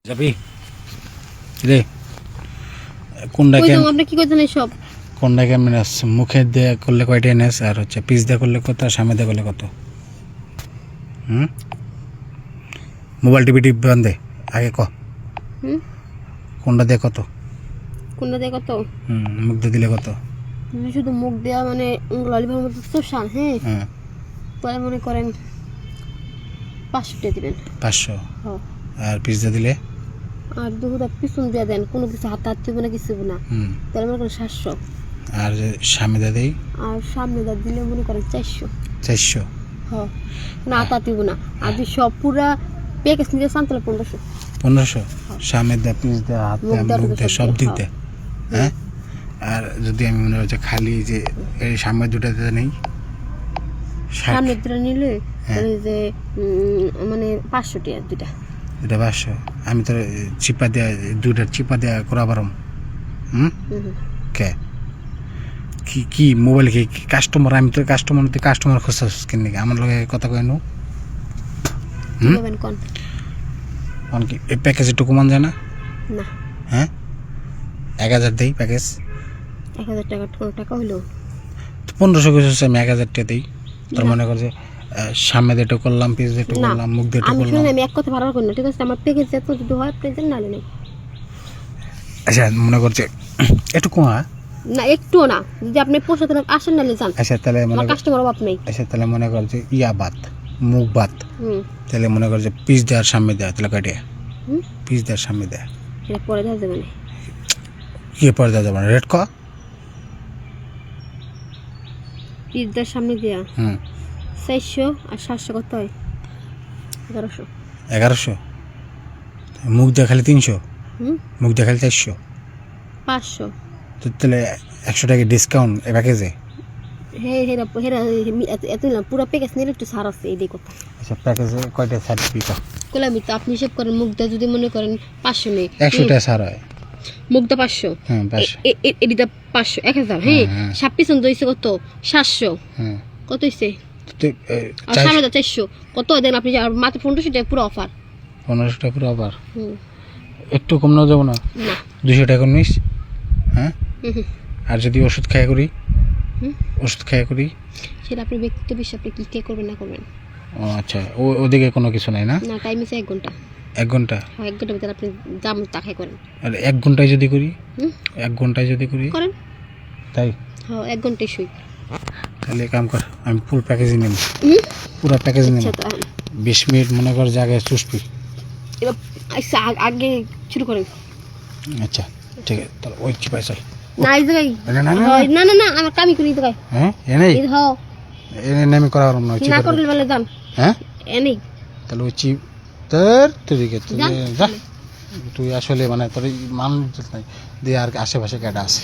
যাবি রে কোনটা কই কেন যাবো? আপনি কি করছেন সব? কোনটা কেমন আছে মুখে দিয়ে করলে কয়টা এনেস আর হচ্ছে পিস দিয়ে করলে কত আর সামনে দিয়ে করলে কত মোবাইল টিভি বান্ধে আগে ক হুম কোনটা দিয়ে কত কোনটা দিয়ে কত? মুখ দিয়ে দিলে কত তুমি শুধু মুখ দেওয়া মানে ললিপপের মতো তো শান, হ্যাঁ হ্যাঁ পরে মনে করেন 500 টাকা দিবেন। 500 হ্যাঁ আর পিস দিয়ে দিলে আর দুটা পিছন দিয়ে দেন, কোনো কিছু হাত দিব না, কিছু না, তাহলে মনে করেন 700। আর সামনে দিয়ে দেই আর সামনে দা দিলে মনে করেন 400। 400 হ্যাঁ না হাত দিব না, আর যদি সব পুরা প্যাকেজ নিয়ে চান তাহলে 1500। 1500 সামনে দিয়ে পিস দিয়ে হাত দিয়ে মুখ দিয়ে সব দিক দিয়ে হ্যাঁ। আর যদি আমি মনে হচ্ছে খালি যে এই সামনে দুটাতে নেই সামনে দুটা নিলে তাহলে যে মানে 500 টাকা দুটা। এটা 500 আমি তো চিপা দেওয়া দুইটার চিপা দেওয়া করা পারম কে কি কি মোবাইল কি কাস্টমার আমি তো কাস্টমার খুঁজছিস কিনে আমার লগে কথা কই নো বলবেন কোন কোন কি এই প্যাকেজ একটু কমান যায় না না? হ্যাঁ 1000 দেই প্যাকেজ 1000 টাকা কোনো টাকা হলো 1500 কিছু আমি 1000 টাকা দেই তোর মনে কর যে সামনে দিয়ে একটু করলাম পিস দিয়ে একটু করলাম মুখ দিয়ে একটু আমি করলাম শুনে আমি এক কথা ভাড়া করি না, ঠিক আছে? আমার প্যাকেজ এত যদি হয় প্রেজেন্ট নালে নেই। আচ্ছা মনে করছে একটু কমা না একটুও না, যদি আপনি পোষাতে আসেন নালে যান। আচ্ছা তাহলে মনে আমার কাস্টমার অভাব নেই। আচ্ছা তাহলে মনে কর যে ইয়া বাত মুখ বাত তাহলে মনে কর যে পিস দেওয়ার সামনে দেওয়া তাহলে কয়টা পিস দেওয়ার সামনে দেওয়া এটা পরে দেওয়া যাবে না। কি পরে দেওয়া যাবে না রেট ক পিৎজার সামনে দেওয়া 400 আর 700 কত হয়? 1100। 1100 মুখ দিয়ে খালি 300 মুখ দিয়ে খালি 400 500। তো তাহলে 100 টাকা ডিসকাউন্ট এ প্যাকেজে হ্যাঁ হেরা হেরা এত না, পুরো প্যাকেজ নিলে একটু ছাড় আছে, এই কথা। আচ্ছা প্যাকেজে কয়টা সার্টিফিকেট কোলামি তো আপনি হিসাব করেন, মুখ দিয়ে যদি মনে করেন 500 নেই, 100 টাকা ছাড় হয় মুখ দিয়ে 500, হ্যাঁ 500 এদিকে 500 1000, হ্যাঁ 26 দইছে কত 700, হ্যাঁ কত হইছে? তো আর সামনে 400 কত দেন আপনি? আর মাত্র 1500 টাকা পুরো অফার। 1500 টাকা পুরো আবার একটু কম না যাবো না? না 200 টাকা কমিস হ্যাঁ। আর যদি ওষুধ খাওয়া করি ওষুধ খাওয়া করি সেটা আপনি ব্যক্তিগত বিষয়, আপনি কি করবেন না করবেন। ও আচ্ছা ওদিকে কোনো কিছু নাই না? না টাইম আছে 1 ঘন্টা। 1 ঘন্টা? হ্যাঁ 1 ঘন্টার ভিতরে আপনি দাম তাকাই করেন। আর 1 ঘন্টায় যদি করি 1 ঘন্টায় যদি করি করেন তাই? হ্যাঁ 1 ঘন্টায় শুই। তাহলে কাম কর আমি ফুল প্যাকেজই নেব, পুরো প্যাকেজ নেব। 20 মিনিট মনে কর জায়গায় চুষবি। এবার আচ্ছা আগে শুরু করেন। আচ্ছা ঠিক আছে তাহলে ওই চিপাই চল। না এই জায়গায় না না না আমার কামি করি জায়গায়। হ্যাঁ এনেই হ্যাঁ এনে নেমে করা হলো না না করলে বলে যান। হ্যাঁ এনেই তাহলে ওই চিপ তোর তুইকে যা তুই আসলে মানে তোর মান নাই দিয়ে আর আশেপাশে কেডা আছে